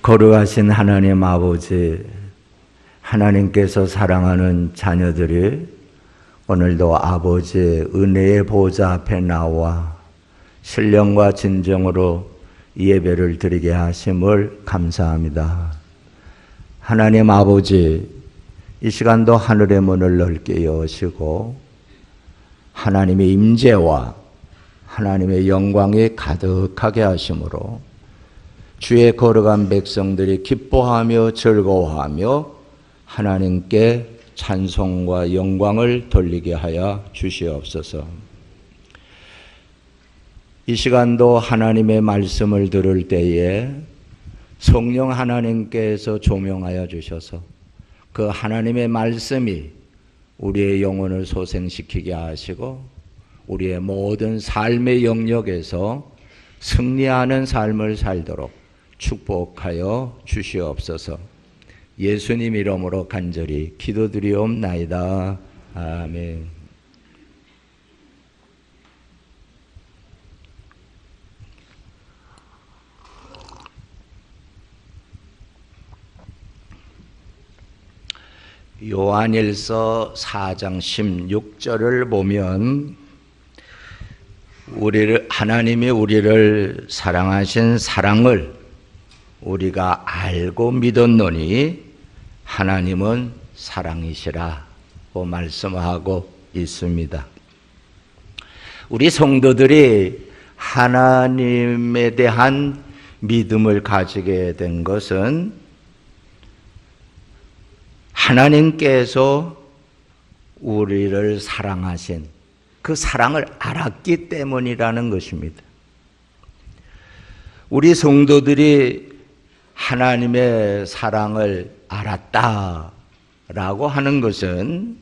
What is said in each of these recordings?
거룩하신 하나님 아버지, 하나님께서 사랑하는 자녀들이 오늘도 아버지의 은혜의 보좌 앞에 나와 신령과 진정으로 예배를 드리게 하심을 감사합니다. 하나님 아버지, 이 시간도 하늘의 문을 넓게 여시고 하나님의 임재와 하나님의 영광이 가득하게 하심으로 주의 거룩한 백성들이 기뻐하며 즐거워하며 하나님께 찬송과 영광을 돌리게 하여 주시옵소서. 이 시간도 하나님의 말씀을 들을 때에 성령 하나님께서 조명하여 주셔서 그 하나님의 말씀이 우리의 영혼을 소생시키게 하시고 우리의 모든 삶의 영역에서 승리하는 삶을 살도록 축복하여 주시옵소서. 예수님 이름으로 간절히 기도드리옵나이다. 아멘. 요한일서 4장 16절을 보면 하나님이 우리를 사랑하신 사랑을 우리가 알고 믿었노니 하나님은 사랑이시라고 말씀하고 있습니다. 우리 성도들이 하나님에 대한 믿음을 가지게 된 것은 하나님께서 우리를 사랑하신 그 사랑을 알았기 때문이라는 것입니다. 우리 성도들이 하나님의 사랑을 알았다라고 하는 것은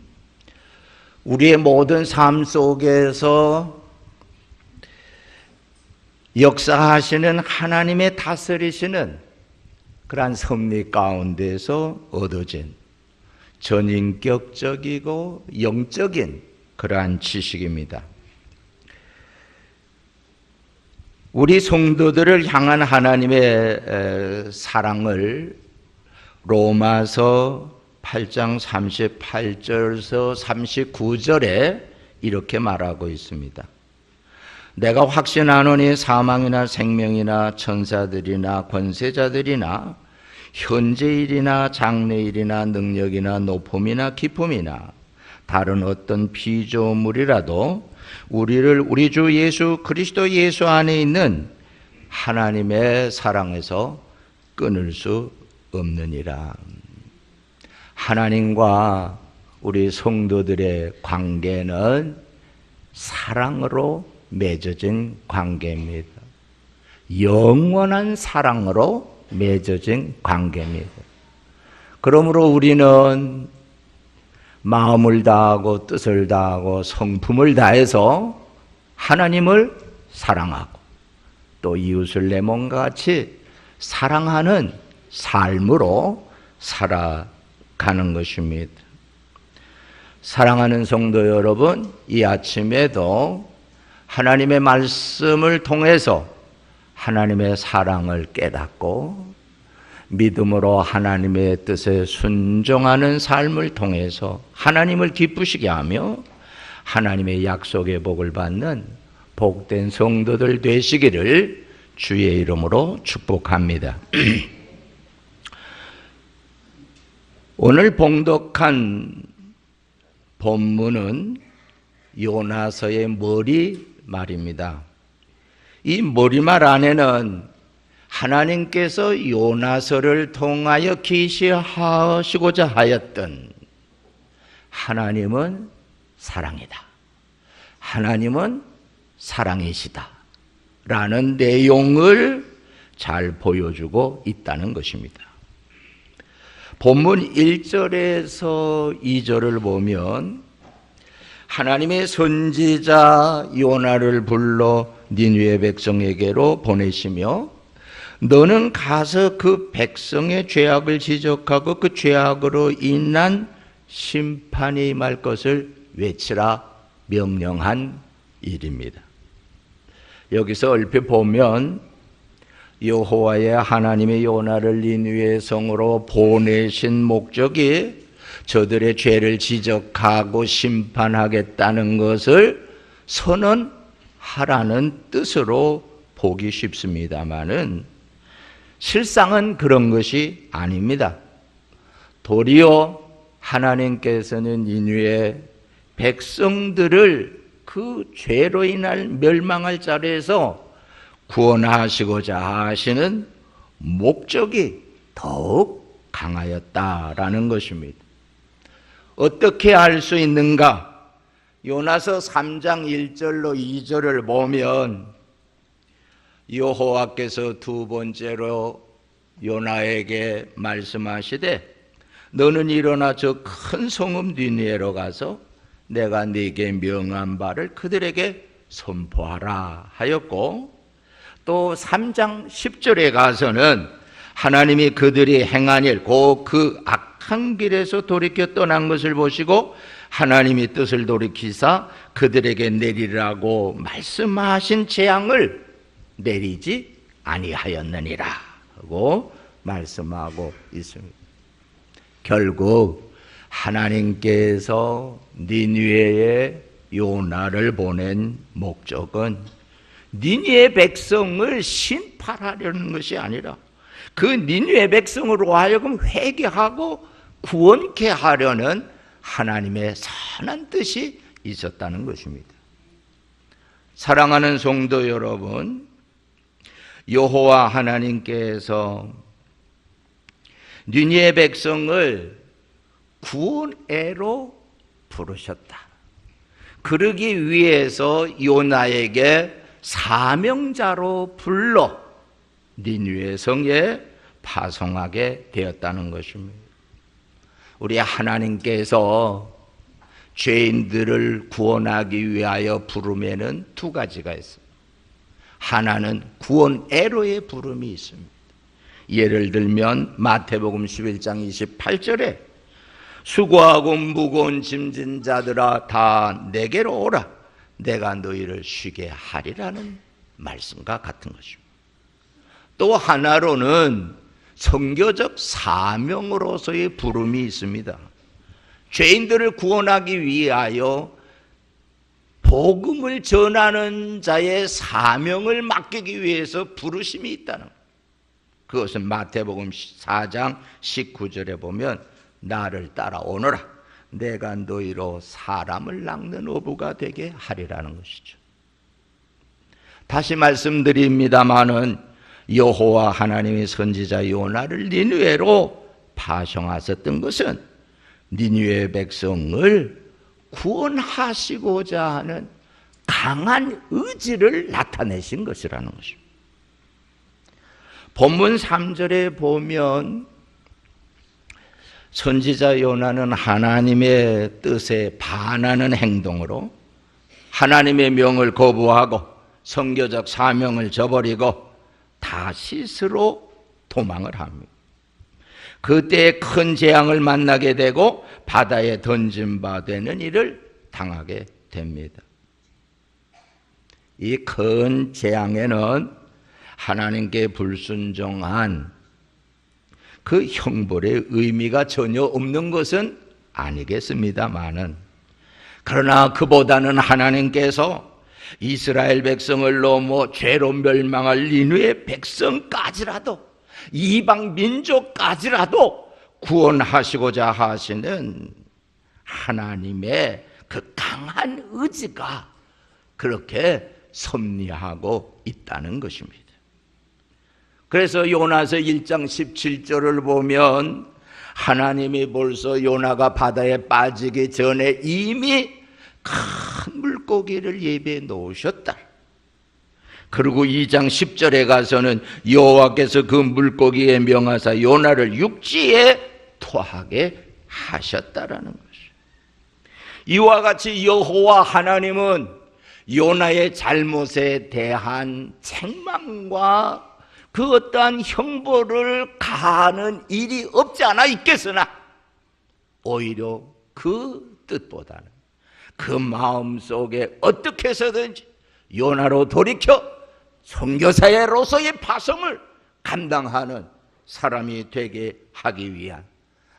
우리의 모든 삶 속에서 역사하시는 하나님의 다스리시는 그러한 섭리 가운데서 얻어진 전인격적이고 영적인 그러한 지식입니다. 우리 성도들을 향한 하나님의 사랑을 로마서 8장 38절에서 39절에 이렇게 말하고 있습니다. 내가 확신하노니 사망이나 생명이나 천사들이나 권세자들이나 현재일이나 장래일이나 능력이나 높음이나 깊음이나 다른 어떤 피조물이라도 우리를 우리 주 예수 그리스도 예수 안에 있는 하나님의 사랑에서 끊을 수 없느니라. 하나님과 우리 성도들의 관계는 사랑으로 맺어진 관계입니다. 영원한 사랑으로 맺어진 관계입니다. 그러므로 우리는 마음을 다하고 뜻을 다하고 성품을 다해서 하나님을 사랑하고 또 이웃을 내 몸과 같이 사랑하는 삶으로 살아가는 것입니다. 사랑하는 성도 여러분, 이 아침에도 하나님의 말씀을 통해서 하나님의 사랑을 깨닫고 믿음으로 하나님의 뜻에 순종하는 삶을 통해서 하나님을 기쁘시게 하며 하나님의 약속의 복을 받는 복된 성도들 되시기를 주의 이름으로 축복합니다. 오늘 봉독한 본문은 요나서의 머리말입니다. 이 머리말 안에는 하나님께서 요나서를 통하여 계시하시고자 하였던 하나님은 사랑이다. 하나님은 사랑이시다. 라는 내용을 잘 보여주고 있다는 것입니다. 본문 1절에서 2절을 보면 하나님의 선지자 요나를 불러 니느웨 백성에게로 보내시며 너는 가서 그 백성의 죄악을 지적하고 그 죄악으로 인한 심판이 임할 것을 외치라 명령한 일입니다. 여기서 얼핏 보면 여호와의 하나님의 요나를 니느웨 성으로 보내신 목적이 저들의 죄를 지적하고 심판하겠다는 것을 선언하라는 뜻으로 보기 쉽습니다마는 실상은 그런 것이 아닙니다. 도리어 하나님께서는 니느웨 백성들을 그 죄로 인할 멸망할 자리에서 구원하시고자 하시는 목적이 더욱 강하였다라는 것입니다. 어떻게 알 수 있는가? 요나서 3장 1절로 2절을 보면 여호와께서 두 번째로 요나에게 말씀하시되 너는 일어나 저 큰 성읍 니느웨로 가서 내가 네게 명한 바를 그들에게 선포하라 하였고, 또 3장 10절에 가서는 하나님이 그들이 행한 일, 곧 그 악한 길에서 돌이켜 떠난 것을 보시고 하나님이 뜻을 돌이키사 그들에게 내리라고 말씀하신 재앙을 내리지 아니하였느니라 하고 말씀하고 있습니다. 결국 하나님께서 니느웨에 요나를 보낸 목적은 니느웨 백성을 심판하려는 것이 아니라 그 니느웨 백성으로 하여금 회개하고 구원케 하려는 하나님의 선한 뜻이 있었다는 것입니다. 사랑하는 성도 여러분, 여호와 하나님께서 니느웨 백성을 구원애로 부르셨다. 그러기 위해서 요나에게 사명자로 불러 니느웨 성에 파송하게 되었다는 것입니다. 우리 하나님께서 죄인들을 구원하기 위하여 부름에는 두 가지가 있습니다. 하나는 구원애로의 부름이 있습니다. 예를 들면 마태복음 11장 28절에 수고하고 무거운 짐진 자들아 다 내게로 오라 내가 너희를 쉬게 하리라는 말씀과 같은 것입니다. 또 하나로는 선교적 사명으로서의 부름이 있습니다. 죄인들을 구원하기 위하여 복음을 전하는 자의 사명을 맡기기 위해서 부르심이 있다는 것. 그것은 마태복음 4장 19절에 보면 나를 따라오너라 내가 너희로 사람을 낚는 어부가 되게 하리라는 것이죠. 다시 말씀드립니다마는 여호와 하나님의 선지자 요나를 니느웨로 파송하셨던 것은 니느웨 백성을 구원하시고자 하는 강한 의지를 나타내신 것이라는 것입니다. 본문 3절에 보면 선지자 요나는 하나님의 뜻에 반하는 행동으로 하나님의 명을 거부하고 선교적 사명을 저버리고 다시스로 도망을 합니다. 그때 큰 재앙을 만나게 되고 바다에 던진 바 되는 일을 당하게 됩니다. 이 큰 재앙에는 하나님께 불순종한 그 형벌의 의미가 전혀 없는 것은 아니겠습니다마는, 그러나 그보다는 하나님께서 이스라엘 백성을 넘어 죄로 멸망할 니느웨 백성까지라도 이방 민족까지라도 구원하시고자 하시는 하나님의 그 강한 의지가 그렇게 섭리하고 있다는 것입니다. 그래서 요나서 1장 17절을 보면 하나님이 벌써 요나가 바다에 빠지기 전에 이미 큰 물고기를 예비해 놓으셨다. 그리고 2장 10절에 가서는 여호와께서 그 물고기에 명하사 요나를 육지에 토하게 하셨다라는 것이죠. 이와 같이 여호와 하나님은 요나의 잘못에 대한 책망과 그 어떠한 형벌을 가하는 일이 없지 않아 있겠으나 오히려 그 뜻보다는 그 마음속에 어떻게 해서든지 요나로 돌이켜 선교사로서의 파송을 감당하는 사람이 되게 하기 위한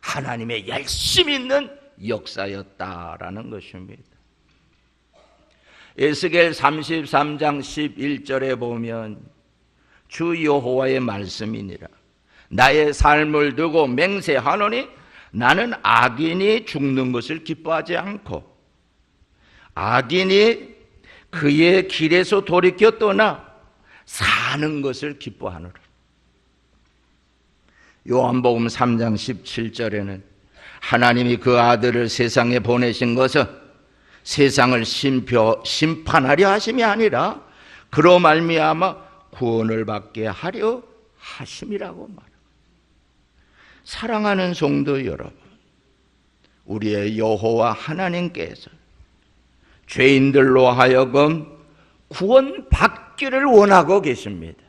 하나님의 열심 있는 역사였다라는 것입니다. 에스겔 33장 11절에 보면 주 여호와의 말씀이니라. 나의 삶을 두고 맹세하노니 나는 악인이 죽는 것을 기뻐하지 않고 악인이 그의 길에서 돌이켜 떠나 사는 것을 기뻐하노라. 요한복음 3장 17절에는 하나님이 그 아들을 세상에 보내신 것은 세상을 심판하려 하심이 아니라 그로 말미암아 구원을 받게 하려 하심이라고 말합니다. 사랑하는 성도 여러분, 우리의 여호와 하나님께서 죄인들로 하여금 구원받기를 원하고 계십니다.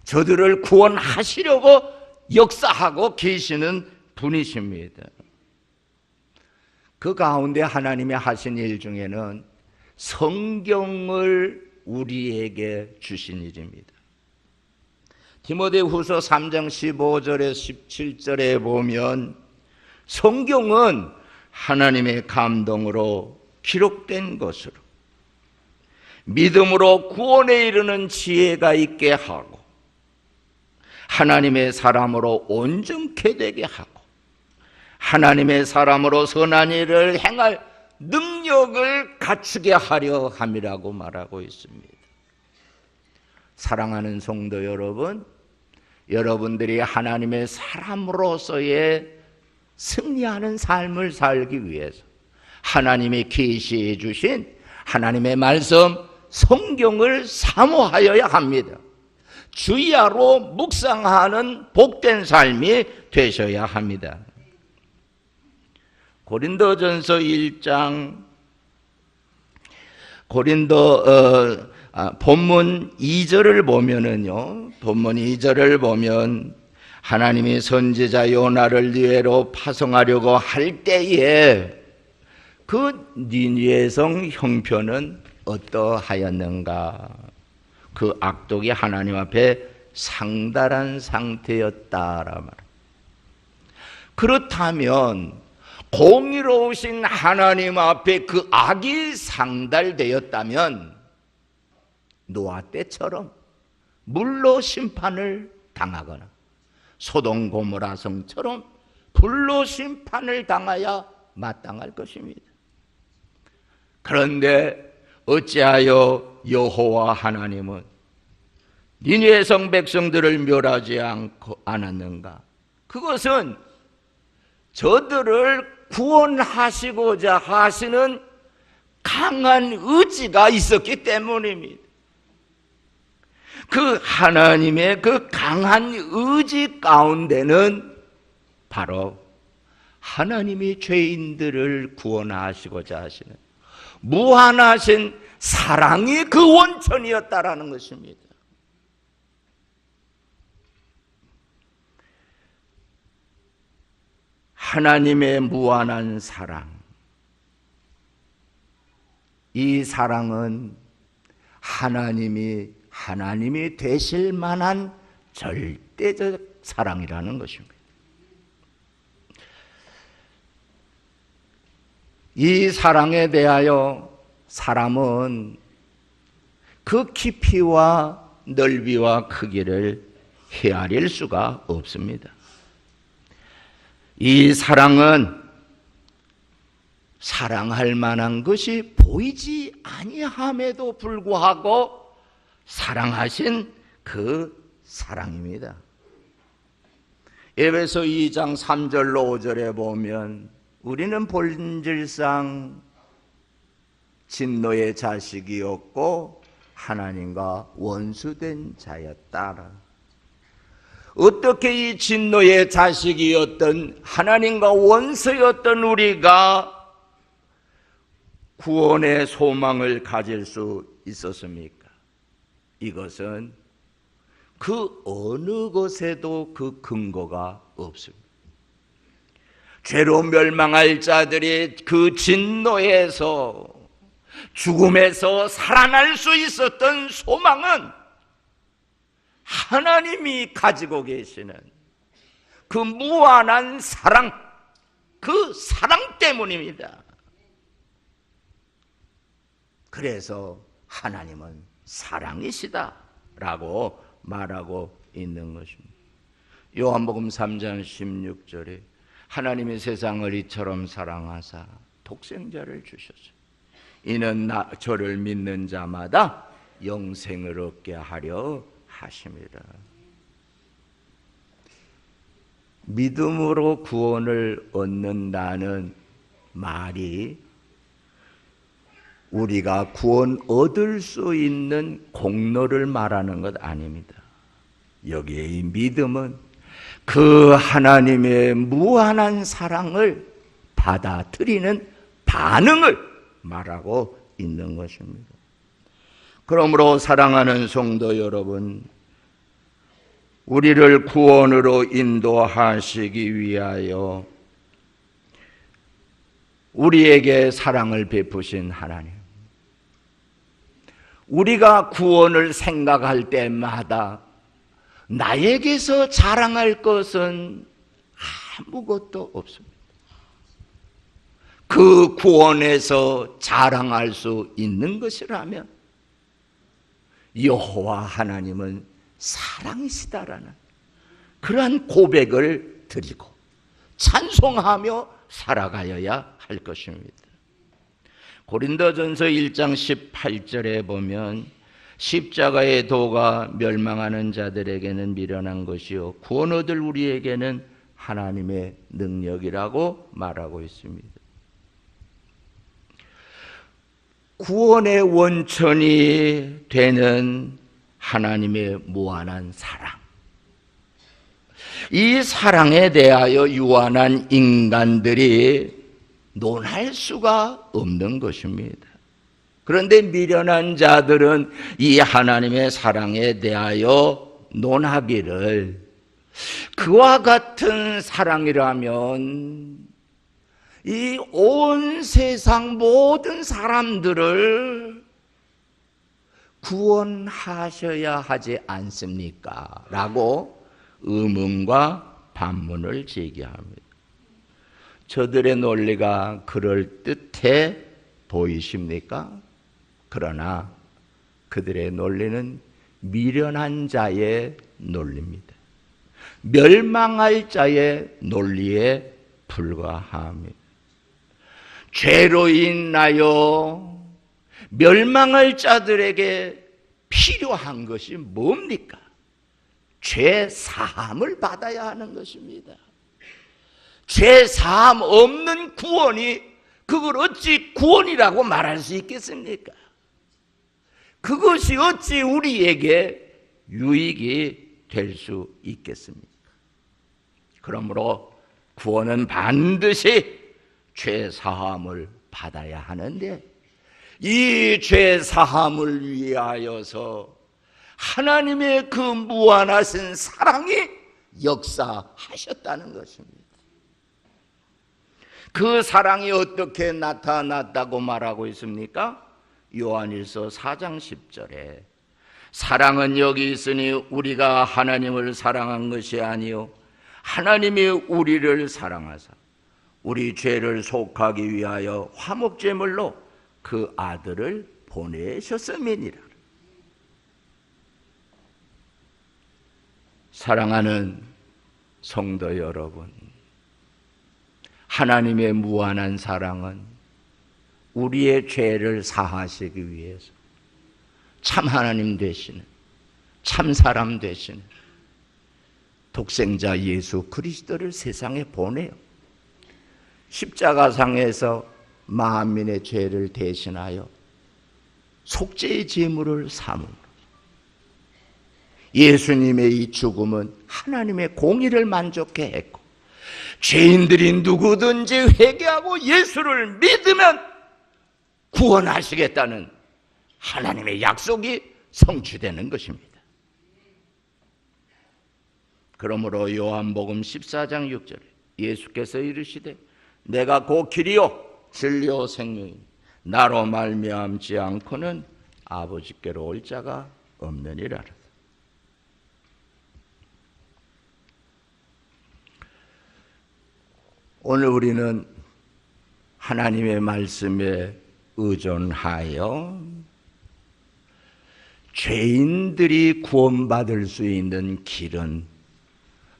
저들을 구원하시려고 역사하고 계시는 분이십니다. 그 가운데 하나님이 하신 일 중에는 성경을 우리에게 주신 일입니다. 디모데후서 3장 15절에 17절에 보면 성경은 하나님의 감동으로 기록된 것으로 믿음으로 구원에 이르는 지혜가 있게 하고 하나님의 사람으로 온전케 되게 하고 하나님의 사람으로 선한 일을 행할 능력을 갖추게 하려 함이라고 말하고 있습니다. 사랑하는 성도 여러분, 여러분들이 하나님의 사람으로서의 승리하는 삶을 살기 위해서 하나님이 계시해 주신 하나님의 말씀 성경을 사모하여야 합니다. 주야로 묵상하는 복된 삶이 되셔야 합니다. 고린도전서 1장 본문 2절을 보면은요, 본문 2절을 보면 하나님이 선지자 요나를 니네로 파송하려고 할 때에 그 니느웨 성 형편은 어떠하였는가? 그 악독이 하나님 앞에 상달한 상태였다라 말합니다. 그렇다면 공의로우신 하나님 앞에 그 악이 상달되었다면 노아 때처럼 물로 심판을 당하거나 소돔 고모라 성처럼 불로 심판을 당하여 마땅할 것입니다. 그런데 어찌하여 여호와 하나님은 니느웨 성 백성들을 멸하지 않았는가? 그것은 저들을 구원하시고자 하시는 강한 의지가 있었기 때문입니다. 그 하나님의 그 강한 의지 가운데는 바로 하나님이 죄인들을 구원하시고자 하시는 무한하신 사랑이 그 원천이었다라는 것입니다. 하나님의 무한한 사랑, 이 사랑은 하나님이 되실 만한 절대적 사랑이라는 것입니다. 이 사랑에 대하여 사람은 그 깊이와 넓이와 크기를 헤아릴 수가 없습니다. 이 사랑은 사랑할 만한 것이 보이지 아니함에도 불구하고 사랑하신 그 사랑입니다. 에베소 2장 3절로 5절에 보면 우리는 본질상 진노의 자식이었고 하나님과 원수된 자였다라. 어떻게 이 진노의 자식이었던 하나님과 원수였던 우리가 구원의 소망을 가질 수 있었습니까? 이것은 그 어느 것에도 그 근거가 없습니다. 죄로 멸망할 자들이 그 진노에서 죽음에서 살아날 수 있었던 소망은 하나님이 가지고 계시는 그 무한한 사랑, 그 사랑 때문입니다. 그래서 하나님은 사랑이시다라고 말하고 있는 것입니다. 요한복음 3장 16절에 하나님이 세상을 이처럼 사랑하사 독생자를 주셨어요. 이는 저를 믿는 자마다 영생을 얻게 하려 하심이라. 믿음으로 구원을 얻는다는 말이 우리가 구원 얻을 수 있는 공로를 말하는 것 아닙니다. 여기에 이 믿음은 그 하나님의 무한한 사랑을 받아들이는 반응을 말하고 있는 것입니다. 그러므로 사랑하는 성도 여러분, 우리를 구원으로 인도하시기 위하여 우리에게 사랑을 베푸신 하나님, 우리가 구원을 생각할 때마다 나에게서 자랑할 것은 아무것도 없습니다. 그 구원에서 자랑할 수 있는 것이라면 여호와 하나님은 사랑이시다라는 그러한 고백을 드리고 찬송하며 살아가야 할 것입니다. 고린도전서 1장 18절에 보면 십자가의 도가 멸망하는 자들에게는 미련한 것이요 구원 얻을 우리에게는 하나님의 능력이라고 말하고 있습니다. 구원의 원천이 되는 하나님의 무한한 사랑, 이 사랑에 대하여 유한한 인간들이 논할 수가 없는 것입니다. 그런데 미련한 자들은 이 하나님의 사랑에 대하여 논하기를, 그와 같은 사랑이라면 이 온 세상 모든 사람들을 구원하셔야 하지 않습니까? 라고 의문과 반문을 제기합니다. 저들의 논리가 그럴듯해 보이십니까? 그러나 그들의 논리는 미련한 자의 논리입니다. 멸망할 자의 논리에 불과합니다. 죄로 인하여 멸망할 자들에게 필요한 것이 뭡니까? 죄 사함을 받아야 하는 것입니다. 죄 사함 없는 구원이, 그걸 어찌 구원이라고 말할 수 있겠습니까? 그것이 어찌 우리에게 유익이 될 수 있겠습니까? 그러므로 구원은 반드시 죄 사함을 받아야 하는데, 이 죄 사함을 위하여서 하나님의 그 무한하신 사랑이 역사하셨다는 것입니다. 그 사랑이 어떻게 나타났다고 말하고 있습니까? 요한일서 4장 10절에 사랑은 여기 있으니 우리가 하나님을 사랑한 것이 아니요 하나님이 우리를 사랑하사 우리 죄를 속하기 위하여 화목제물로 그 아들을 보내셨음이니라. 사랑하는 성도 여러분, 하나님의 무한한 사랑은 우리의 죄를 사하시기 위해서 참 하나님 되시는, 참 사람 되시는 독생자 예수 그리스도를 세상에 보내요. 십자가상에서 만민의 죄를 대신하여 속죄의 제물을 삼은 것. 예수님의 이 죽음은 하나님의 공의를 만족해 했고, 죄인들이 누구든지 회개하고 예수를 믿으면 구원하시겠다는 하나님의 약속이 성취되는 것입니다. 그러므로 요한복음 14장 6절에 예수께서 이르시되 내가 곧 길이요 진리요 생명이니 나로 말미암지 않고는 아버지께로 올 자가 없느니라. 오늘 우리는 하나님의 말씀에 의존하여 죄인들이 구원받을 수 있는 길은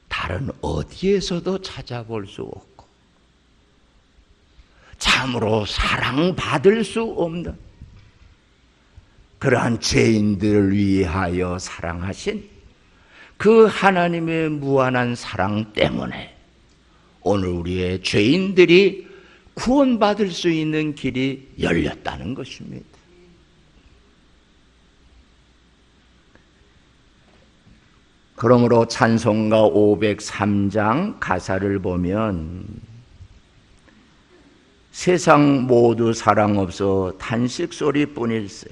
다른 어디에서도 찾아볼 수 없고 참으로 사랑받을 수 없는 그러한 죄인들을 위하여 사랑하신 그 하나님의 무한한 사랑 때문에 오늘 우리의 죄인들이 구원받을 수 있는 길이 열렸다는 것입니다. 그러므로 찬송가 503장 가사를 보면 세상 모두 사랑 없어 탄식 소리뿐일세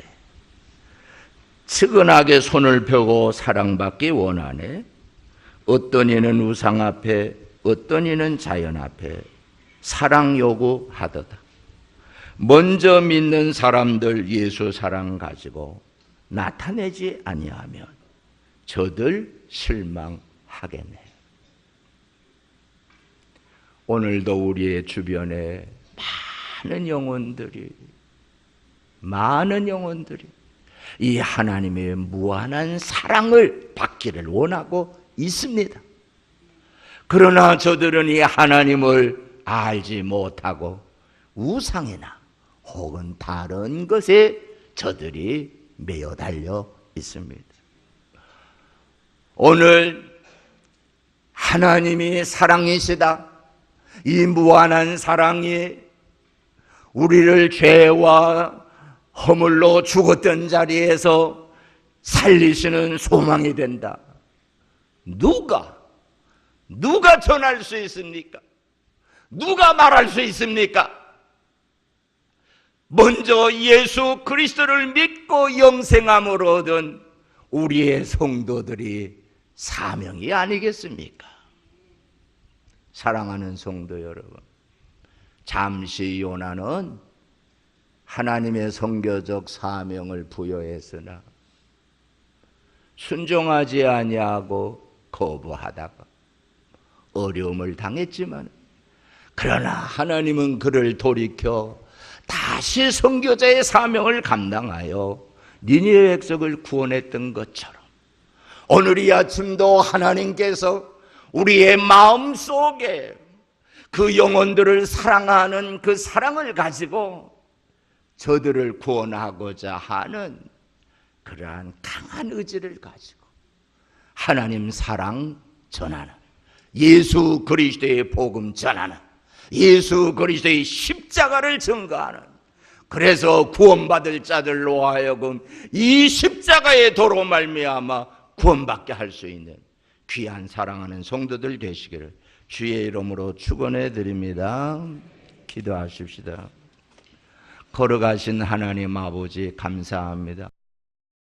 측은하게 손을 펴고 사랑받기 원하네 어떤 이는 우상 앞에 어떤 이는 자연 앞에 사랑 요구하도다 먼저 믿는 사람들 예수 사랑 가지고 나타내지 아니하면 저들 실망하겠네. 오늘도 우리의 주변에 많은 영혼들이 이 하나님의 무한한 사랑을 받기를 원하고 있습니다. 그러나 저들은 이 하나님을 알지 못하고 우상이나 혹은 다른 것에 저들이 매여 달려 있습니다. 오늘 하나님이 사랑이시다. 이 무한한 사랑이 우리를 죄와 허물로 죽었던 자리에서 살리시는 소망이 된다. 누가 전할 수 있습니까? 누가 말할 수 있습니까? 먼저 예수 그리스도를 믿고 영생함을 얻은 우리의 성도들이 사명이 아니겠습니까? 사랑하는 성도 여러분, 잠시 요나는 하나님의 선교적 사명을 부여했으나 순종하지 아니하고 거부하다가 어려움을 당했지만 그러나 하나님은 그를 돌이켜 다시 선교자의 사명을 감당하여 니느웨 백성을 구원했던 것처럼 오늘 이 아침도 하나님께서 우리의 마음속에 그 영혼들을 사랑하는 그 사랑을 가지고 저들을 구원하고자 하는 그러한 강한 의지를 가지고 하나님 사랑 전하는 예수 그리스도의 복음 전하는 예수 그리스도의 십자가를 증거하는 그래서 구원받을 자들로 하여금 이 십자가의 도로 말미암아 구원받게 할 수 있는 귀한 사랑하는 성도들 되시기를 주의 이름으로 축원해 드립니다. 기도하십시다. 걸어가신 하나님 아버지 감사합니다.